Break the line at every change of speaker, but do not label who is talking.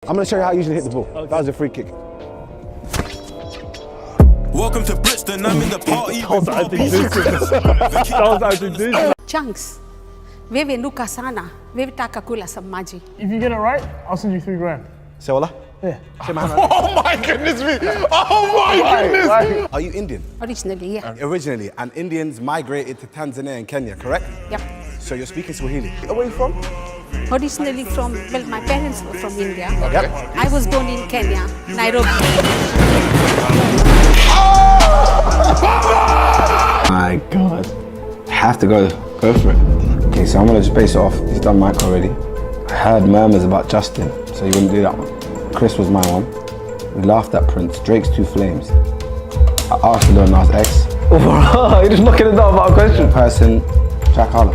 I'm gonna show you how I usually hit the ball.
Okay.
That was a free kick.
Welcome to Brixton, I'm in the party.
That was actually decent.
Chunks, wewe nuka sana, wewe taka kula some maji.
If you get it right, I'll send you $3,000.
Say Wallah?
Yeah.
Say my hand right
Oh my goodness me! Oh my goodness!
there. Are you Indian?
Originally, yeah.
Originally, and Indians migrated to Tanzania and Kenya, correct?
Yep.
So you're speaking Swahili. Where are you from?
Originally from, well, my parents were from India.
Yep.
I was born in Kenya, Nairobi.
My God. Have to go for it. Okay, so I'm gonna just base it off. He's done Mike already. I heard murmurs about Justin, so you wouldn't do that one. Chris was my one. We laughed at Prince. Drake's Two Flames. Arsenal and Nas X.
You're just knocking it down about a question.
Person, Jack Harlow.